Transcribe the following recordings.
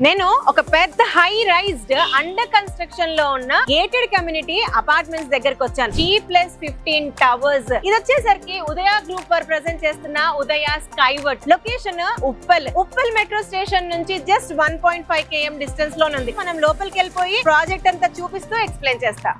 నేను ఒక పెద్ద హై రైజ్డ్ అండర్ కన్స్ట్రక్షన్ లో ఉన్న గేటెడ్ కమ్యూనిటీ అపార్ట్మెంట్స్ దగ్గరకు వచ్చాను. G+15 towers. ఇది వచ్చేసరికి ఉదయ గ్రూప్ వారు ప్రెజెంట్ చేస్తున్న ఉదయ స్కైవర్డ్. లొకేషన్ ఉప్పల్ మెట్రో స్టేషన్ నుంచి జస్ట్ 1.5 km డిస్టెన్స్ లో ఉంది. మనం లోపలికి వెళ్ళిపోయి ప్రాజెక్ట్ అంతా చూపిస్తూ ఎక్స్ప్లెయిన్ చేస్తా.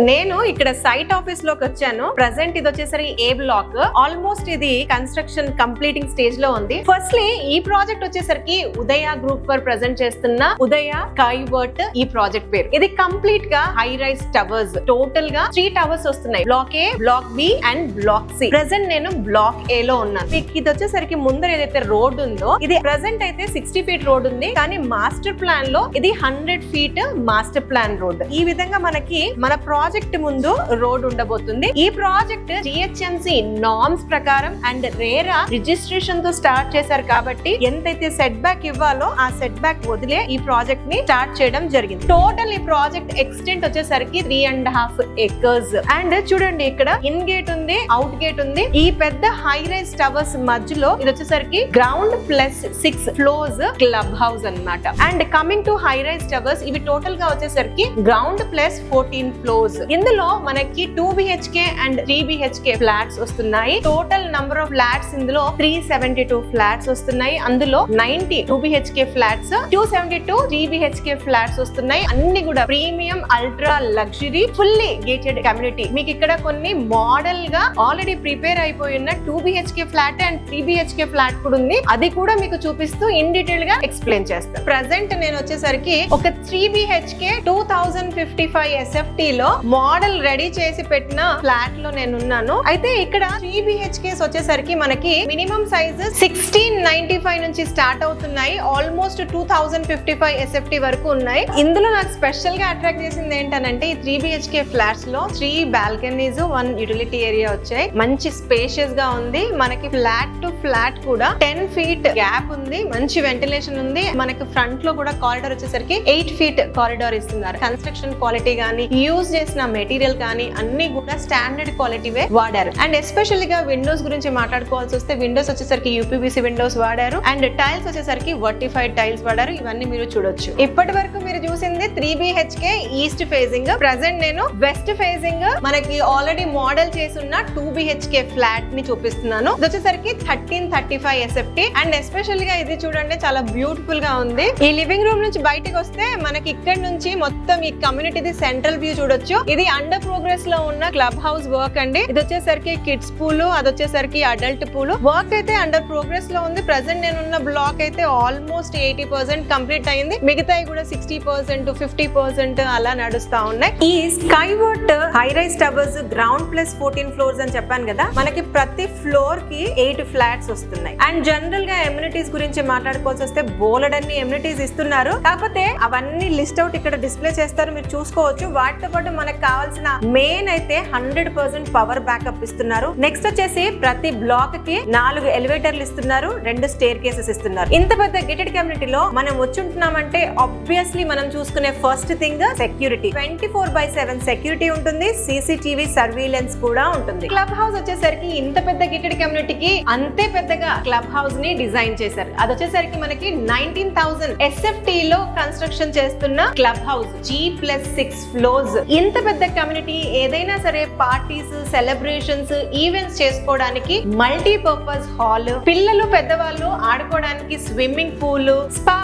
నేను ఇక్కడ సైట్ ఆఫీస్ లోకి వచ్చాను. ప్రెసెంట్ ఇది వచ్చేసరికి ఏ బ్లాక్. ఆల్మోస్ట్ ఇది కన్స్ట్రక్షన్ కంప్లీటింగ్ స్టేజ్ లో ఉంది. ఫస్ట్లీ ఈ ప్రాజెక్ట్ వచ్చేసరికి ఉదయ గ్రూప్ వారు ప్రెజెంట్ చేస్తున్న ఉదయ స్కైవర్డ్ ఈ ప్రాజెక్ట్ పేరు. ఇది కంప్లీట్ గా హై రైజ్ టవర్స్. టోటల్ గా 3 టవర్స్ వస్తున్నాయి. Block A, block B and block C. Present నేను బ్లాక్ ఏ లో ఉన్నాను. ఇది వచ్చేసరికి ముందర ఏదైతే రోడ్ ఉందో ఇది ప్రెసెంట్ అయితే 60 feet రోడ్ ఉంది. కానీ మాస్టర్ ప్లాన్ లో ఇది 100 feet మాస్టర్ ప్లాన్ రోడ్. ఈ విధంగా మనకి మన ప్రాజెక్ట్ ముందు రోడ్ ఉండబోతుంది. ఈ ప్రాజెక్ట్ GHMC నార్మ్స్ ప్రకారం అండ్ రేరా రిజిస్ట్రేషన్ తో స్టార్ట్ చేశారు కాబట్టి ఎంతైతే సెట్ బ్యాక్ ఇవ్వాలో ఆ సెట్ బ్యాక్ వదిలే ఈ ప్రాజెక్ట్ ని స్టార్ట్ చేయడం జరిగింది. టోటల్ ఈ ప్రాజెక్ట్ ఎక్స్టెంట్ వచ్చేసరికి 3.5 acres. అండ్ చూడండి ఇక్కడ ఇన్ గేట్ ఉంది, అవుట్ గేట్ ఉంది. ఈ పెద్ద హై రైజ్ టవర్స్ మధ్యలో ఇది వచ్చేసరికి గ్రౌండ్ +6 floors క్లబ్ హౌస్ అన్నమాట. And coming to high rise towers ఇవి టోటల్ గా వచ్చేసరికి గ్రౌండ్ +14 floors. ఇందులో మనకి 2 BHK అండ్ 3 BHK ఫ్లాట్స్ వస్తున్నాయి. టోటల్ నంబర్ ఆఫ్ ఫ్లాట్స్ ఇందులో 372 ఫ్లాట్స్ వస్తున్నాయి. అందులో 90 2 BHK ఫ్లాట్స్, 272 3 BHK ఫ్లాట్స్ వస్తున్నాయి. అన్ని కూడా premium ultra luxury fully gated community. మీకు ఇక్కడ కొన్ని మోడల్ గా ఆల్రెడీ ప్రిపేర్ అయిపోయి ఉన్న 2 BHK flat and 3 BHK flat కూడా ఉంది. అది కూడా మీకు చూపిస్తూ ఇన్ డీటెయిల్ గా ఎక్స్ప్లెయిన్ చేస్తాను. ప్రెసెంట్ నేను వచ్చేసరికి ఒక 3 BHK 2055 SFT లో మోడల్ రెడీ చేసి పెట్టిన ఫ్లాట్ లో నేను ఉన్నాను. అయితే ఇక్కడ 3 BHKs వచ్చేసరికి మనకి మినిమం సైజ్ 1695 నుంచి స్టార్ట్ అవుతున్నాయి. ఆల్మోస్ట్ 2055 SFT వరకు ఉన్నాయి. ఇందులో నాకు స్పెషల్ గా అట్రాక్ట్ చేసింది ఏంటంటే ఈ 3 BHK ఫ్లాట్స్ లో 3 బాల్కనీస్ 1 యూటిలిటీ ఏరియా వచ్చాయి. మంచి స్పేషియస్ గా ఉంది. మనకి ఫ్లాట్ టు ఫ్లాట్ కూడా 10 feet గ్యాప్ ఉంది. మంచి వెంటిలేషన్ ఉంది. మనకి ఫ్రంట్ లో కూడా కారిడార్ వచ్చేసరికి 8 feet కారిడార్ ఇస్తున్నారు. కన్స్ట్రక్షన్ క్వాలిటీ గానీ యూజ్ చేసిన మెటీరియల్ కానీ అన్ని కూడా స్టాండర్డ్ క్వాలిటీవే వాడారు. అండ్ ఎస్పెషల్లీ గా విండోస్ గురించి మాట్లాడుకోవాల్సి వస్తే విండోస్ వచ్చేసరికి UPVC విండోస్ వాడారు. అండ్ టైల్స్ వచ్చేసరికి వర్టిఫైడ్ టైల్స్ వాడారు. ఇవన్నీ మీరు చూడొచ్చు. ఇప్పటి వరకు మీరు చూసింది 3 BHK ఈస్ట్ ఫేజింగ్. ప్రెసెంట్ నేను వెస్ట్ ఫేజింగ్ మనకి ఆల్రెడీ మోడల్ చేసున్న 2 BHK ఫ్లాట్ ని చూపిస్తున్నాను. ఇది వచ్చేసరికి 1335 SFT. అండ్ ఎస్పెషల్ గా ఇది చూడండి చాలా బ్యూటిఫుల్ గా ఉంది. ఈ లివింగ్ రూమ్ నుంచి బయటకు వస్తే మనకి ఇక్కడ నుంచి మొత్తం ఈ కమ్యూనిటీది సెంట్రల్ వ్యూ చూడొచ్చు. ఇది అండర్ ప్రోగ్రెస్ లో ఉన్న క్లబ్ హౌస్ వర్క్ అండి. ఇది వచ్చేసరికి కిడ్స్ పూల్, అది వచ్చేసరికి అడల్ట్ పూల్. వర్క్ అయితే అండర్ ప్రోగ్రెస్ లో ఉంది. ప్రెసెంట్ నేను ఉన్న బ్లాక్ అయితే ఆల్మోస్ట్ 80% కంప్లీట్ అయింది. మిగతాయి కూడా 60% 50% అలా నడుస్తా ఉన్నాయి. ఈ skyward high rise towers ground +14 floors అని చెప్పాను కదా. మనకి ప్రతి ఫ్లోర్ కి 8 ఫ్లాట్స్ వస్తున్నాయి. అండ్ జనరల్ గా ఎమ్యూనిటీస్ గురించి మాట్లాడుకోవాల్సి వస్తే బోలెడన్ని ఎమ్యూనిటీస్ ఇస్తున్నారు. కాకపోతే అవన్నీ లిస్ట్ అవుట్ ఇక్కడ డిస్ప్లే చేస్తారు, మీరు చూసుకోవచ్చు. వాటితో పాటు మనకు కావాల్సిన మెయిన్ అయితే 100% పవర్ బ్యాకప్ ఇస్తున్నారు. నెక్స్ట్ వచ్చేసి ప్రతి బ్లాక్ కి 4 ఎలివేటర్లు ఇస్తున్నారు, 2 స్టేర్ కేసెస్ ఇస్తున్నారు. ఇంత పెద్ద గేటెడ్ కమ్యూనిటీలో మనం వచ్చుంటున్నామంటే ఆబ్వియస్లీ మనం చూసుకునే ఫస్ట్ థింగ్ సెక్యూరిటీ. 24/7 సెక్యూరిటీ ఉంటుంది. CCTV సర్వీలెన్స్ కూడా ఉంటుంది. క్లబ్ హౌస్ వచ్చేసరికి ఇంత పెద్ద గేటెడ్ కమ్యూనిటీకి అంతే పెద్దగా క్లబ్ హౌస్ ని డిజైన్ చేశారు. అది వచ్చేసరికి మనకి 19,000 SFT లో కన్స్ట్రక్షన్ చేస్తున్న క్లబ్ హౌస్. G+6 floors. ఇంత పెద్ద కమ్యూనిటీ ఏదైనా సరే పార్టీస్, సెలబ్రేషన్స్, ఈవెంట్స్ చేసుకోవడానికి మల్టీపర్పస్ హాల్, పిల్లలు పెద్దవాళ్ళు ఆడుకోవడానికి swimming pool, spa,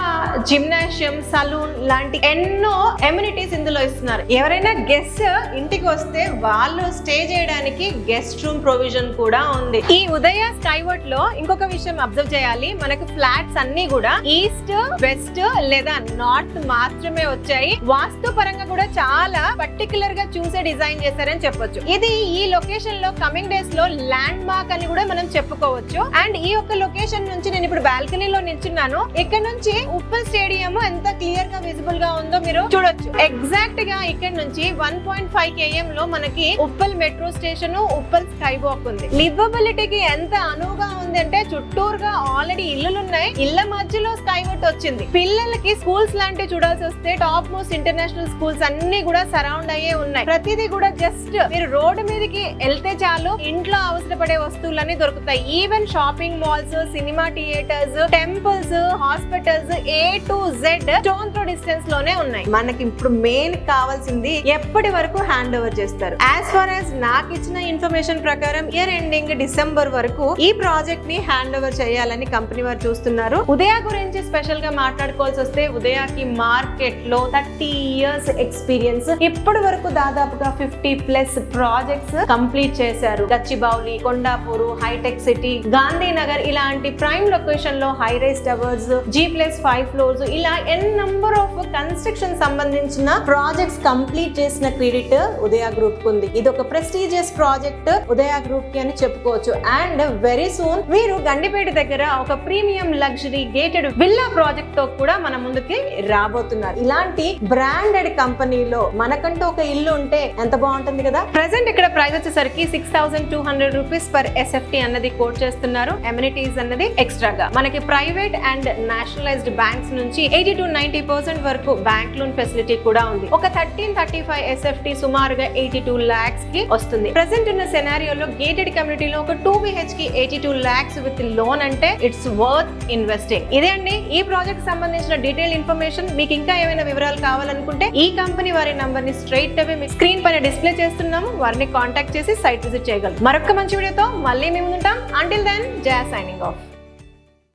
gymnasium, salon లాంటి ఎన్నో ఎమ్యూనిటీస్ ఇందులో ఇస్తున్నారు. ఎవరైనా గెస్ట్ ఇంటికి వస్తే వాళ్ళు స్టే చేయడానికి గెస్ట్ రూమ్ ప్రొవిజన్ కూడా ఉంది. ఈ ఉదయ స్కైవర్డ్ లో ఇంకొక విషయం అబ్జర్వ్ చేయాలి. మనకు ఫ్లాట్స్ అన్ని కూడా ఈస్ట్, వెస్ట్ లేదా నార్త్ మాత్రమే వచ్చాయి. వాస్తు పరంగా కూడా చాలా పర్టికులర్ గా చూసే డిజైన్ చేశారని చెప్పొచ్చు. ఇది ఈ లొకేషన్ లో కమింగ్ డేస్ లో ల్యాండ్ మార్క్ అని కూడా మనం చెప్పుకోవచ్చు. అండ్ ఈ యొక్క లొకేషన్ నుంచి నేను ఇప్పుడు బాల్కనీలో నిల్చున్నాను. ఇక్కడ నుంచి ఉప్పల్ స్టేడియం ఎంత క్లియర్ గా విజిబుల్ గా ఉందో మీరు చూడొచ్చు. ఎగ్జాక్ట్ గా ఇక్కడ నుంచి 1.5 km లో మనకి Uppal metro station, Uppal sky walk ఉంది. లివబిలిటీకి ఎంత అనువుగా ఉంది అంటే చుట్టూరుగా ఆల్రెడీ ఇల్లులు ఉన్నాయి, ఇళ్ల మధ్యలో స్కై వాక్ వచ్చింది. పిల్లలకి స్కూల్స్ లాంటివి చూడాల్సి వస్తే టాప్ మోస్ట్ ఇంటర్నేషనల్ స్కూల్స్ అన్ని కూడా సరౌండ్ అయ్యే ఉన్నాయి. ప్రతిదీ కూడా జస్ట్ మీరు రోడ్డు మీదకి వెళ్తే చాలు ఇంట్లో అవసరపడే వస్తువులన్నీ దొరుకుతాయి. Even shopping malls, cinema theatres, temples, hospitals A to Z stone throw distance లోనే ఉన్నాయి. మనకి ఇప్పుడు మెయిన్ కావాల్సింది ఎప్పటి వరకు హ్యాండ్ ఓవర్ చేస్తారు. యాజ్ ఫార్ యాజ్ నాకు ఇచ్చిన ఇన్ఫర్మేషన్ ప్రకారం ఇయర్ ఎండింగ్ డిసెంబర్ వరకు ఈ ప్రాజెక్ట్ ని హ్యాండ్ ఓవర్ చేయాలని కంపెనీ వారు చూస్తున్నారు. ఉదయ గురించి స్పెషల్ గా మాట్లాడుకోవాల్సి వస్తే ఉదయకి మార్కెట్ లో 30 years ఎక్స్పీరియన్స్. ఇప్పటి వరకు దాదాపుగా 50+ ప్రాజెక్ట్స్ కంప్లీట్ చేశారు. గచ్చిబౌలి, కొండాపూర్, హైటెక్ సిటీ, గాంధీనగర్ ఇలాంటి ప్రైమ్ లొకేషన్ లో high rise towers, G+5 floors ఇలా ఎన్ నంబర్ ఆఫ్ కన్స్ట్రక్షన్ సంబంధించిన ప్రాజెక్ట్స్ కంప్లీట్ చేసిన క్రెడిట్ ఉదయ గ్రూప్ కు ఉంది. ఇది ఒక ప్రెస్టీజియస్ ప్రాజెక్ట్ ఉదయ గ్రూప్ కి అని చెప్పుకోవచ్చు. అండ్ వెరీ సూన్ మీరు గండిపేట దగ్గర ఒక premium luxury gated villa project తో కూడా మన ముందుకి రాబోతున్నారు. ఇలాంటి బ్రాండెడ్ కంపెనీలో మనకంటూ ఒక ఇల్లు ఉంటే ఎంత బాగుంటుంది కదా. ప్రెసెంట్ ఇక్కడ ప్రైస్ వచ్చేసరికి 6,200 రూపీస్ పర్ SFT అన్నది కోట్ చేస్తున్నారు. ఎమ్యూనిటీస్ అన్నది ఎక్స్ట్రాగా. మనకి ప్రైవేట్ అండ్ నేషనలైజ్డ్ బ్యాంక్స్ నుంచి 80 to 90% వరకు బ్యాంక్ లోన్ ఫెసిలిటీ కూడా ఉంది. ఒక 1335 SFT సుమారుగా 82 lakhs కి వస్తుంది. ప్రెసెంట్ ఉన్న సెనారియోలో గేటెడ్ కమ్యూనిటీలో ఒక 2 BHK 82 lakhs విత్ లోన్ అంటే ఇట్స్ వర్త్ ఇన్వెస్టింగ్. ఇదే అండి ఈ ప్రాజెక్ట్ సంబంధించిన డీటెయిల్ ఇన్ఫర్మేషన్. మీకు ఇంకా ఏమైనా వివరాలు కావాలనుకుంటే ఈ కంపెనీ వారి నంబర్ ని స్ట్రైట్ అవే మీ స్క్రీన్ పైన డిస్ప్లే చేస్తున్నాము. వారిని కాంటాక్ట్ చేసి సైట్ విజిట్ చేయగలరు. మరొక మంచి వీడియోతో మళ్ళీ మేము ఉంటాం. అంటిల్ దెన్ జయ సైనింగ్ ఆఫ్.